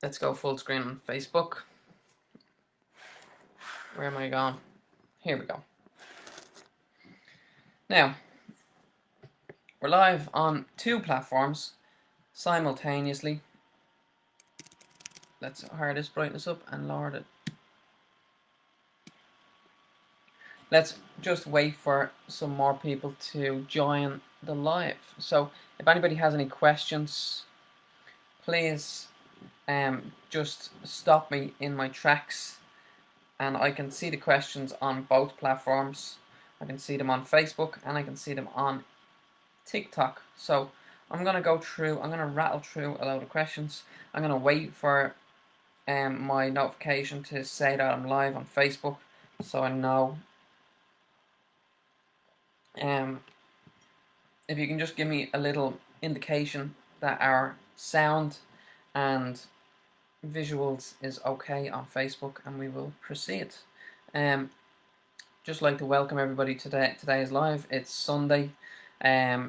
Let's go full screen on Facebook. Where am I going? Here we go. Now, we're live on two platforms simultaneously. Let's hire this brightness up and lower it. Let's just wait for some more people to join the live. So if anybody has any questions, please just stop me in my tracks, and I can see the questions on both platforms. I can see them on Facebook and I can see them on TikTok. So I'm going to rattle through a load of questions. I'm going to wait for my notification to say that I'm live on Facebook, so I know. If you can just give me a little indication that our sound and visuals is okay on Facebook, and we will proceed. Just like to welcome everybody today. Today is live. It's Sunday. I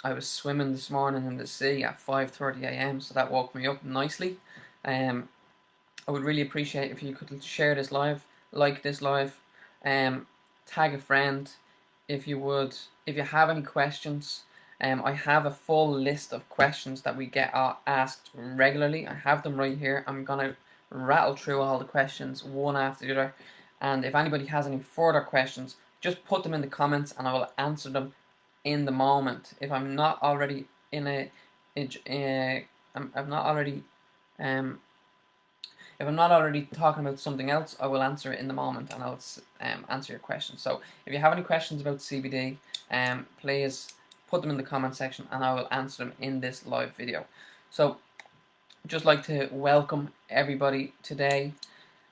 was swimming this morning in the sea at 5:30 a.m. so that woke me up nicely. I would really appreciate if you could share this live, like this live, tag a friend if you would. If you have any questions, I have a full list of questions that we get asked regularly. I have them right here. I'm gonna rattle through all the questions one after the other, and if anybody has any further questions, just put them in the comments and I will answer them in the moment. If I'm not already if I'm not already talking about something else, I will answer it in the moment, and I'll answer your questions. So if you have any questions about CBD, please put them in the comment section and I will answer them in this live video. So just like to welcome everybody today.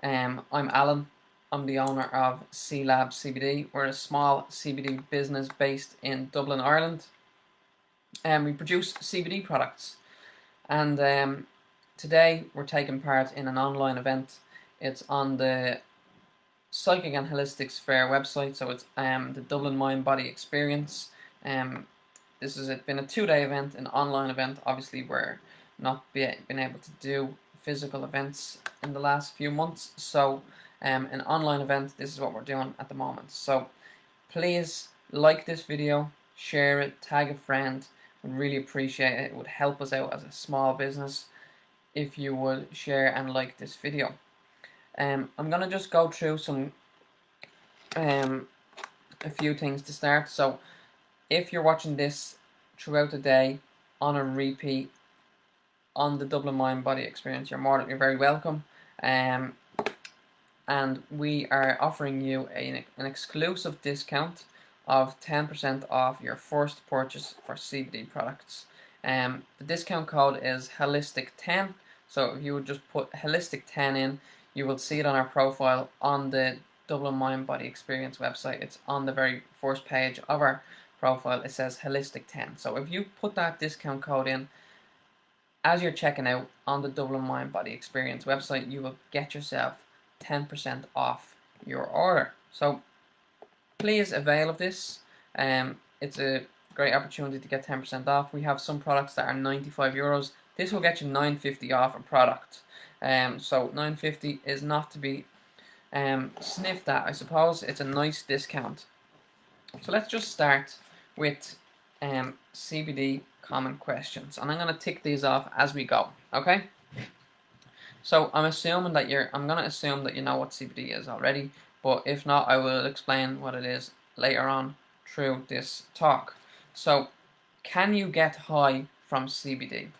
I'm Alan. I'm the owner of C Lab CBD. We're a small CBD business based in Dublin, Ireland. We produce CBD products, and today we're taking part in an online event. It's on the Psychic and Holistics Fair website, so it's the Dublin Mind Body Experience. This has been a 2-day event, an online event. Obviously, we're not been able to do physical events in the last few months, so an online event, this is what we're doing at the moment. So please like this video, share it, tag a friend. We'd really appreciate it. It would help us out as a small business if you would share and like this video. I'm gonna just go through some a few things to start. So if you're watching this throughout the day on a repeat on the Dublin Mind Body Experience, you're very welcome. And we are offering you an exclusive discount of 10% off your first purchase for CBD products. The discount code is Holistic10. So if you would just put Holistic10 in, you will see it on our profile on the Dublin Mind Body Experience website. It's on the very first page of our profile. It says Holistic10. So if you put that discount code in as you're checking out on the Dublin Mind Body Experience website, you will get yourself 10% off your order. So please avail of this. It's a great opportunity to get 10% off. We have some products that are €95. This will get you $9.50 off a product. So $9.50 is not to be sniffed at, I suppose. It's a nice discount. So let's just start with CBD common questions, and I'm going to tick these off as we go. Okay. So I'm going to assume that you know what CBD is already, but if not, I will explain what it is later on through this talk. So, can you get high from CBD?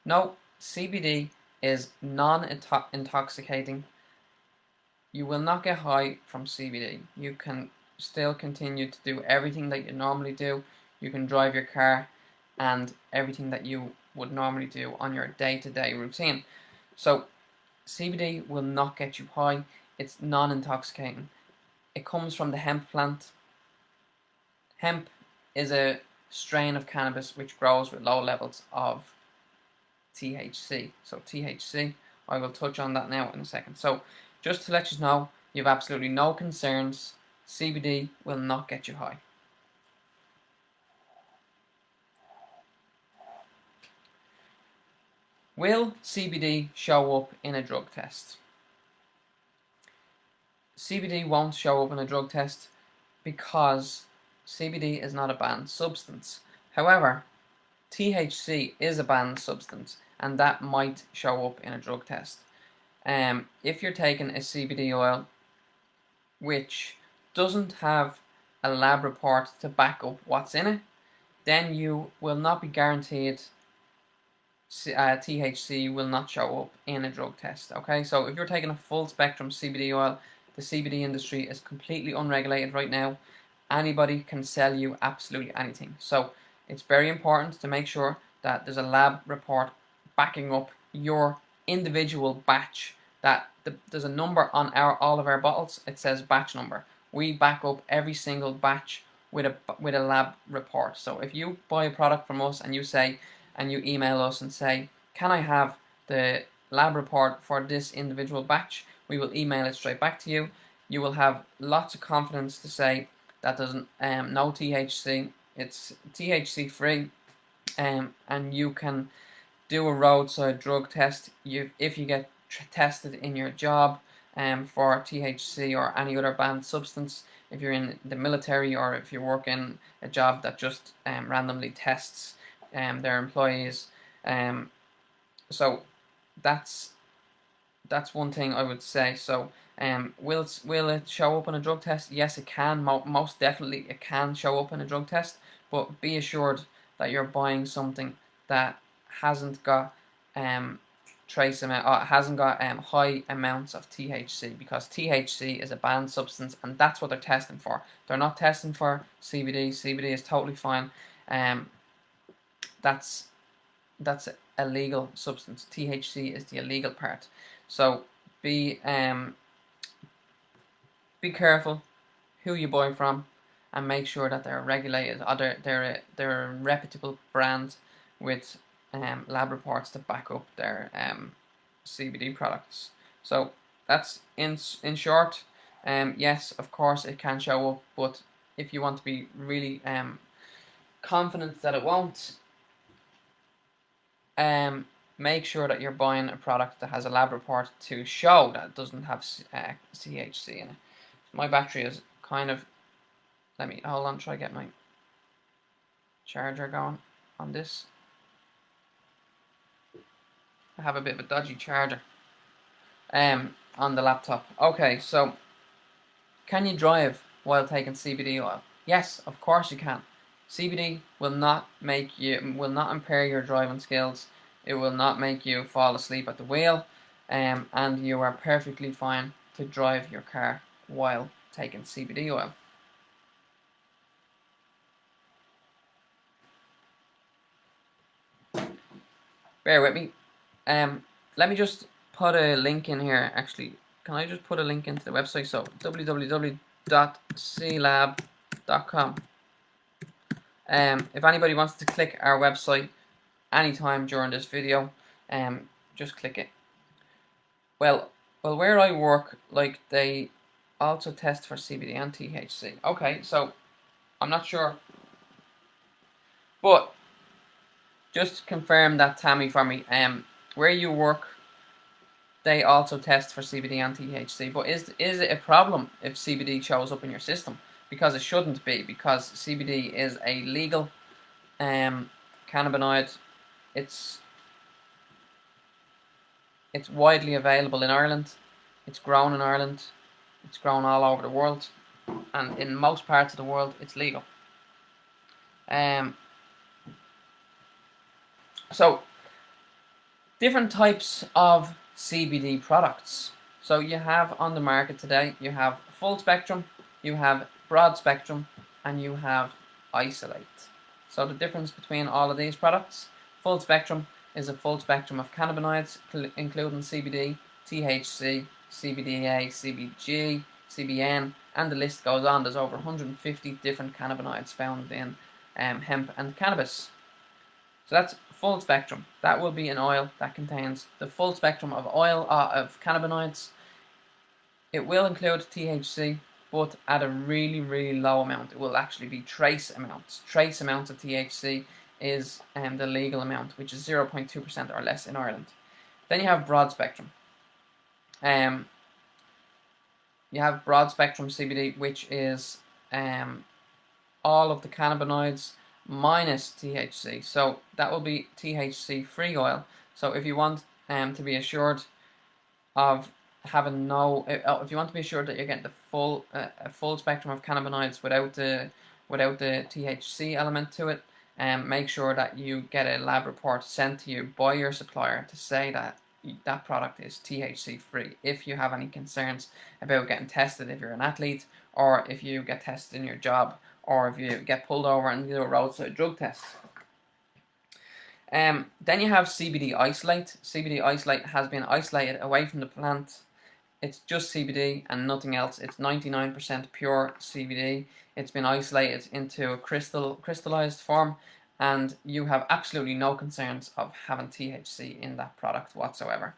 No, CBD is non-intoxicating. You will not get high from CBD. You can still continue to do everything that you normally do. You can drive your car and everything that you would normally do on your day-to-day routine. So CBD will not get you high. It's non-intoxicating. It comes from the hemp plant. Hemp is a strain of cannabis which grows with low levels of THC. So THC, I will touch on that now in a second. So just to let you know, you have absolutely no concerns. CBD will not get you high. Will CBD show up in a drug test? CBD won't show up in a drug test because CBD is not a banned substance. However, THC is a banned substance, and that might show up in a drug test. If you're taking a CBD oil which doesn't have a lab report to back up what's in it, then you will not be guaranteed THC will not show up in a drug test. Okay, so if you're taking a full spectrum CBD oil, the CBD industry is completely unregulated right now. Anybody can sell you absolutely anything. So it's very important to make sure that there's a lab report backing up your individual batch. That there's a number on all of our bottles. It says batch number. We back up every single batch with a lab report. So if you buy a product from us and you email us and say, can I have the lab report for this individual batch, we will email it straight back to you. You will have lots of confidence to say that there's no THC, it's THC free, and you can do a roadside drug test. If you get tested in your job for THC or any other banned substance, if you're in the military or if you work in a job that just randomly tests their employees, so that's one thing I would say. So will it show up in a drug test? Yes, it can. Most definitely it can show up in a drug test, but be assured that you're buying something that hasn't got trace amount, hasn't got high amounts of THC, because THC is a banned substance and that's what they're testing for. They're not testing for CBD. CBD is totally fine. That's a legal substance. THC is the illegal part. So be careful who you buy from, and make sure that they're regulated, or they're a reputable brand with lab reports to back up their CBD products. So that's in short. Yes, of course it can show up, but if you want to be really confident that it won't, make sure that you're buying a product that has a lab report to show that it doesn't have THC in it. My battery is kind of, let me hold on, try to get my charger going on this. I have a bit of a dodgy charger on the laptop. Okay, so can you drive while taking CBD oil? Yes, of course you can. CBD will not impair your driving skills. It will not make you fall asleep at the wheel, and you are perfectly fine to drive your car while taking CBD oil. Bear with me. Let me just put a link in here. Actually, can I just put a link into the website? So www.clab.com. If anybody wants to click our website anytime during this video, just click it. Well, where I work, like, they also test for CBD and THC. Okay, so I'm not sure, but just confirm that, Tammy, for me. Where you work, they also test for CBD and THC. But is it a problem if CBD shows up in your system? Because it shouldn't be, because CBD is a legal cannabinoid. It's widely available in Ireland. It's grown in Ireland. It's grown all over the world, and in most parts of the world, it's legal. So different types of CBD products. So you have on the market today, you have full spectrum, you have broad spectrum, and you have isolate. So the difference between all of these products: full spectrum is a full spectrum of cannabinoids, including CBD, THC, CBDA, CBG, CBN, and the list goes on. There's over 150 different cannabinoids found in hemp and cannabis. So that's full spectrum. That will be an oil that contains the full spectrum of of cannabinoids. It will include THC, but at a really, really low amount. It will actually be trace amounts of THC is the legal amount, which is 0.2% or less in Ireland. Then you have broad spectrum. You have broad spectrum CBD, which is all of the cannabinoids minus THC. So that will be THC free oil. So if you want to be assured of having no, if you want to be assured that you're getting the full a full spectrum of cannabinoids without the THC element to it, make sure that you get a lab report sent to you by your supplier to say that that product is THC free. If you have any concerns about getting tested, if you're an athlete, or if you get tested in your job, or if you get pulled over and do a roadside drug test. Then you have CBD isolate. CBD isolate has been isolated away from the plant. It's just CBD and nothing else. It's 99% pure CBD. It's been isolated into a crystallized form, and you have absolutely no concerns of having THC in that product whatsoever.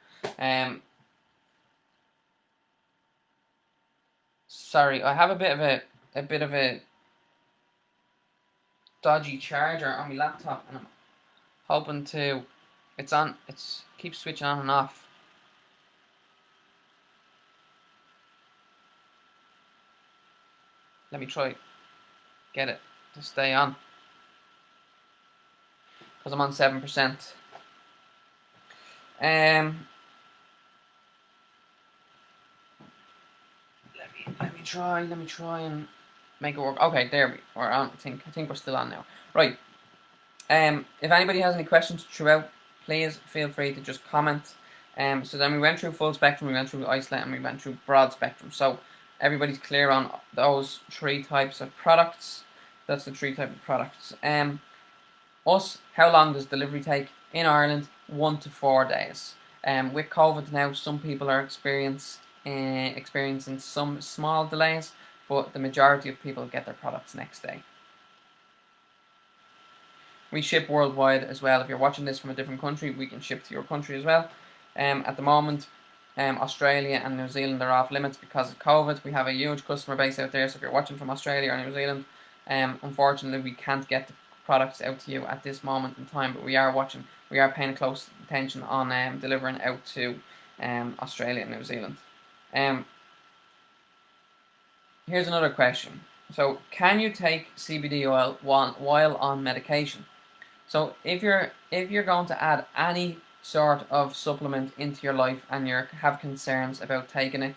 Sorry, I have a bit of a dodgy charger on my laptop, and I'm hoping to. It's on. It's keeps switching on and off. Let me try get it to stay on, because I'm on 7%. Let me try and make it work. Okay, there we're on. I think we're still on now. Right. If anybody has any questions throughout, please feel free to just comment. So then we went through full spectrum, we went through isolate, and we went through broad spectrum. So everybody's clear on those three types of products. That's the three types of products. How long does delivery take? In Ireland, 1 to 4 days. With COVID now, some people are experiencing some small delays, but the majority of people get their products next day. We ship worldwide as well. If you're watching this from a different country, we can ship to your country as well. At the moment, Australia and New Zealand are off limits because of COVID. We have a huge customer base out there, so if you're watching from Australia or New Zealand, unfortunately we can't get the products out to you at this moment in time, but we are paying close attention on delivering out to Australia and New Zealand. Here's another question. So, can you take CBD oil while on medication? So, if you're going to add any sort of supplement into your life and you have concerns about taking it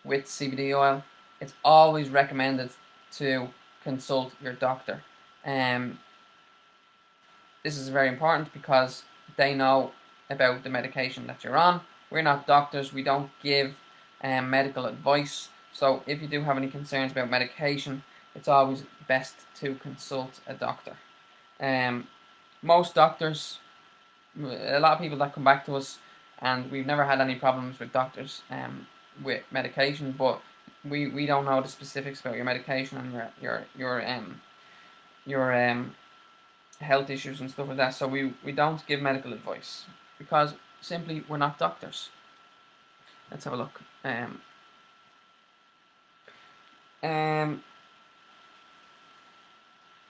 with CBD oil, it's always recommended to consult your doctor. This is very important because they know about the medication that you're on. We're not doctors. We don't give medical advice. So if you do have any concerns about medication, it's always best to consult a doctor. Most doctors, a lot of people that come back to us, and we've never had any problems with doctors with medication, but we don't know the specifics about your medication and your health issues and stuff like that. So we don't give medical advice because simply we're not doctors. Let's have a look.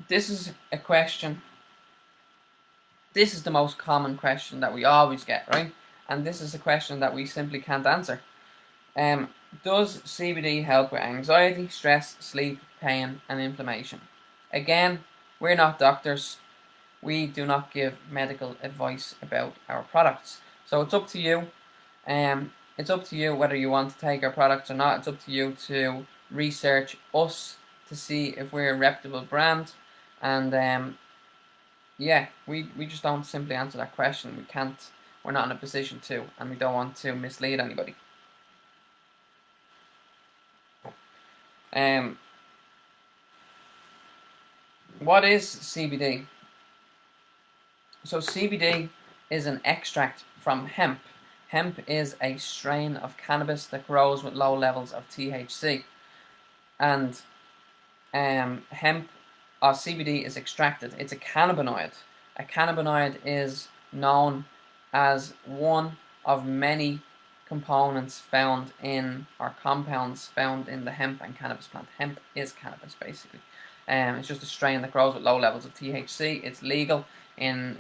This is a question. This is the most common question that we always get, right? And this is a question that we simply can't answer. Does CBD help with anxiety, stress, sleep, pain, and inflammation? Again, we're not doctors. We do not give medical advice about our products. So it's up to you. It's up to you whether you want to take our products or not. It's up to you to research us to see if we're a reputable brand. And yeah, we just don't simply answer that question. We can't. We're not in a position to, and we don't want to mislead anybody. What is CBD? So CBD is an extract from hemp. Hemp is a strain of cannabis that grows with low levels of THC. And hemp or CBD is extracted. It's a cannabinoid. A cannabinoid is known as one of many components found in, or compounds found in, the hemp and cannabis plant. Hemp is cannabis, basically. It's just a strain that grows with low levels of THC. It's legal in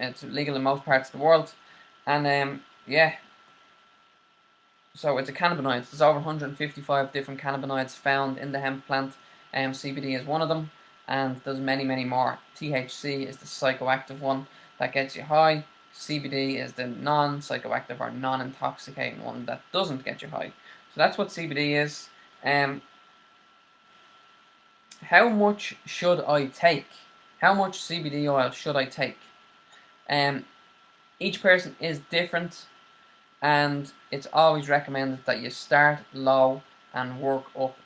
most parts of the world, and yeah. So it's a cannabinoid. There's over 155 different cannabinoids found in the hemp plant. CBD is one of them, and there's many, many more. THC is the psychoactive one that gets you high. CBD is the non-psychoactive or non-intoxicating one that doesn't get you high. So that's what CBD is. How much should I take? How much CBD oil should I take? Each person is different, and it's always recommended that you start low and work up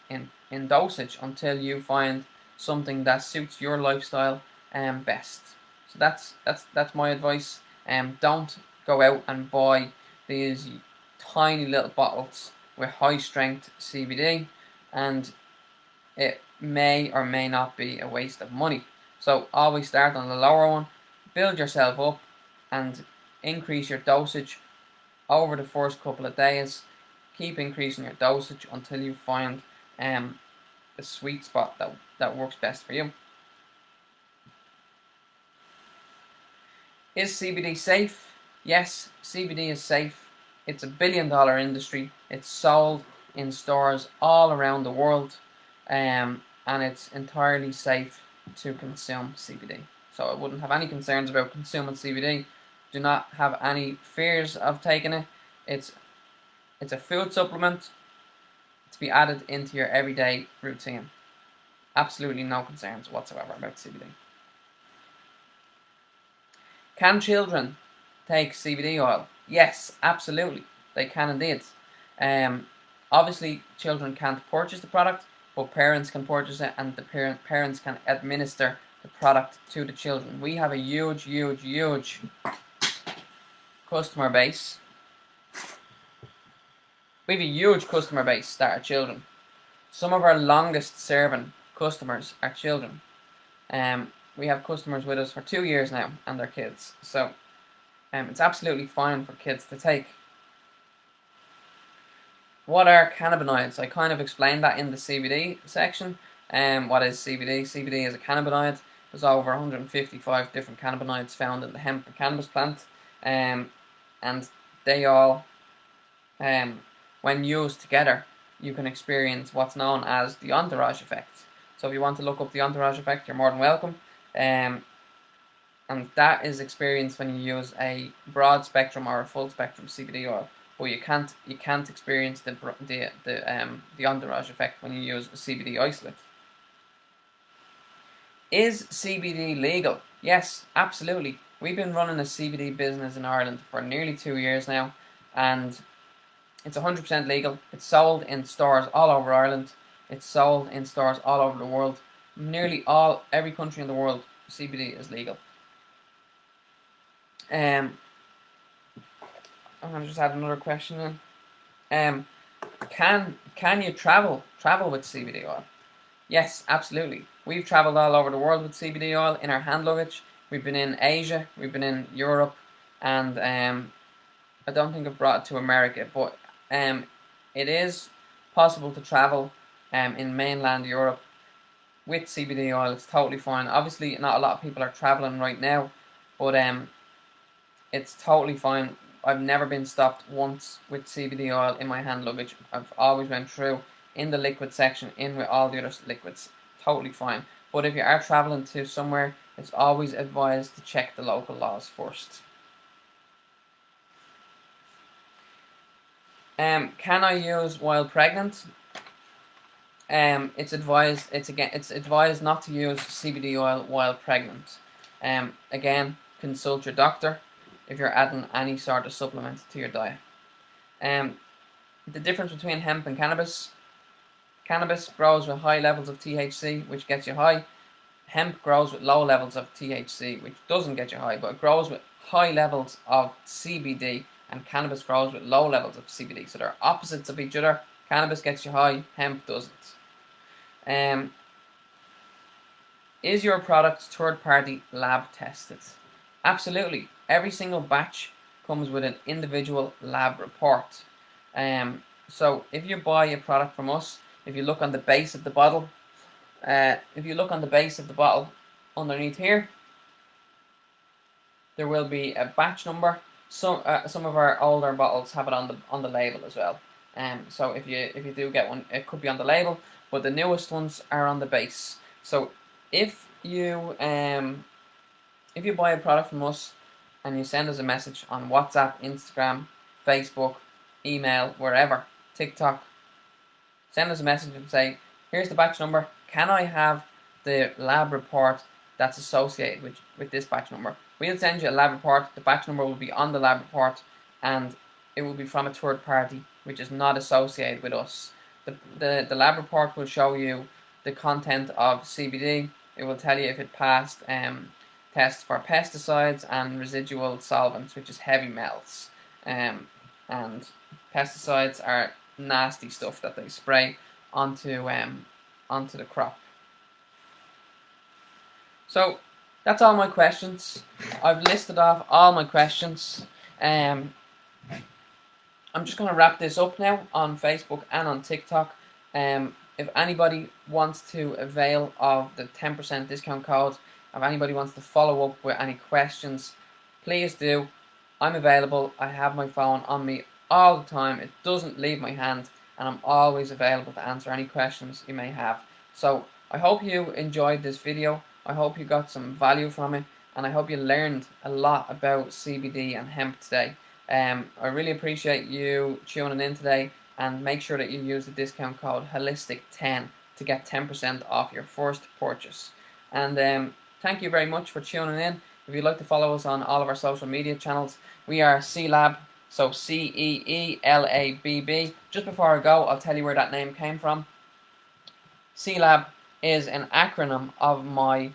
in dosage until you find something that suits your lifestyle best. So that's my advice. Don't go out and buy these tiny little bottles with high strength CBD, and it may or may not be a waste of money. So always start on the lower one, build yourself up, and increase your dosage over the first couple of days. Keep increasing your dosage until you find the sweet spot that works best for you. Is CBD safe? Yes, CBD is safe. It's a billion-dollar industry. It's sold in stores all around the world, and it's entirely safe to consume CBD. So I wouldn't have any concerns about consuming CBD. Do not have any fears of taking it. It's a food supplement to be added into your everyday routine. Absolutely no concerns whatsoever about CBD. Can children take CBD oil? Yes, absolutely. They can indeed. Obviously, children can't purchase the product, but parents can purchase it, and the parents can administer the product to the children. We have a huge customer base. We have a huge customer base that are children. Some of our longest serving customers are children. We have customers with us for 2 years now, and they're kids. So it's absolutely fine for kids to take. What are cannabinoids? I kind of explained that in the CBD section. What is CBD? CBD is a cannabinoid. There's over 155 different cannabinoids found in the hemp and cannabis plant. And they all, when used together, you can experience what's known as the entourage effect. So if you want to look up the entourage effect, you're more than welcome. And that is experienced when you use a broad spectrum or a full spectrum CBD oil. But you can't experience the entourage effect when you use a CBD isolate. Is CBD legal? Yes, absolutely. We've been running a CBD business in Ireland for nearly 2 years now, and it's 100% legal. It's sold in stores all over Ireland. It's sold in stores all over the world. Every country in the world, CBD is legal. I'm gonna just add another question in. Can you travel with CBD oil? Yes, absolutely. We've traveled all over the world with CBD oil in our hand luggage. We've been in Asia, we've been in Europe, and I don't think I've brought it to America, but it is possible to travel in mainland Europe with CBD oil. It's totally fine. Obviously, not a lot of people are traveling right now, but it's totally fine. I've never been stopped once with CBD oil in my hand luggage. I've always went through in the liquid section, in with all the other liquids. Totally fine. But if you are traveling to somewhere, it's always advised to check the local laws first. Can I use while pregnant? It's advised not to use CBD oil while pregnant. Again, consult your doctor if you're adding any sort of supplement to your diet. The difference between hemp and cannabis. Cannabis grows with high levels of THC, which gets you high. Hemp grows with low levels of THC, which doesn't get you high, but it grows with high levels of CBD, and cannabis grows with low levels of CBD. So they're opposites of each other. Cannabis gets you high, hemp doesn't. Is your product third-party lab tested? Absolutely. Every single batch comes with an individual lab report. So if you buy a product from us, if you look on the base of the bottle, If you look on the base of the bottle underneath here, there will be a batch number. Some of our older bottles have it on the label as well. So if you do get one, it could be on the label, but the newest ones are on the base. So if you buy a product from us and you send us a message on WhatsApp, Instagram, Facebook, email, wherever, TikTok, send us a message and say, here's the batch number. Can I have the lab report that's associated with this batch number? We'll send you a lab report. The batch number will be on the lab report, and it will be from a third party, which is not associated with us. The lab report will show you the content of CBD. It will tell you if it passed tests for pesticides and residual solvents, which is heavy metals. And pesticides are nasty stuff that they spray onto the crop. So that's all my questions. I've listed off all my questions. I'm just going to wrap this up now on Facebook and on TikTok. If anybody wants to avail of the 10% discount code, if anybody wants to follow up with any questions, please do. I'm available. I have my phone on me all the time. It doesn't leave my hand, and I'm always available to answer any questions you may have. So I hope you enjoyed this video. I hope you got some value from it, and I hope you learned a lot about CBD and hemp today. I really appreciate you tuning in today, and make sure that you use the discount code HOLISTIC10 to get 10% off your first purchase. And thank you very much for tuning in. If you'd like to follow us on all of our social media channels, we are CEELAB, so CEELABB. Just before I go, I'll tell you where that name came from. CEELAB is an acronym of my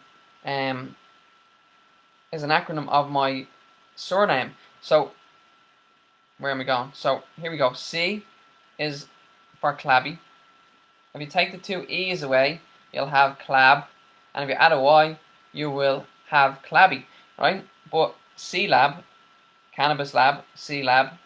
surname. So where am I going? So here we go. C is for Clabby. If you take the two E's away, you'll have Clab, and if you add a Y, you will have Clabby, right? But CEELAB, Cannabis Lab, CEELAB,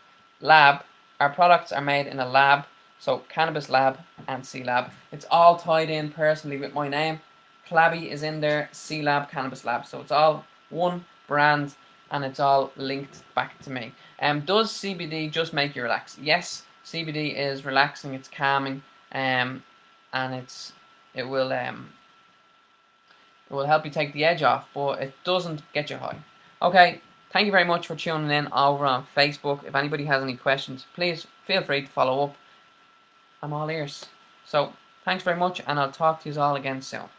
Lab, our products are made in a lab, so Cannabis Lab and CEELAB. It's all tied in personally with my name. Clabby is in there, CEELAB, Cannabis Lab, so it's all one brand, and it's all linked back to me. Does CBD just make you relax? Yes, CBD is relaxing, it's calming, and it will help you take the edge off, but it doesn't get you high. Okay, thank you very much for tuning in over on Facebook. If anybody has any questions, please feel free to follow up. I'm all ears. So, thanks very much, and I'll talk to you all again soon.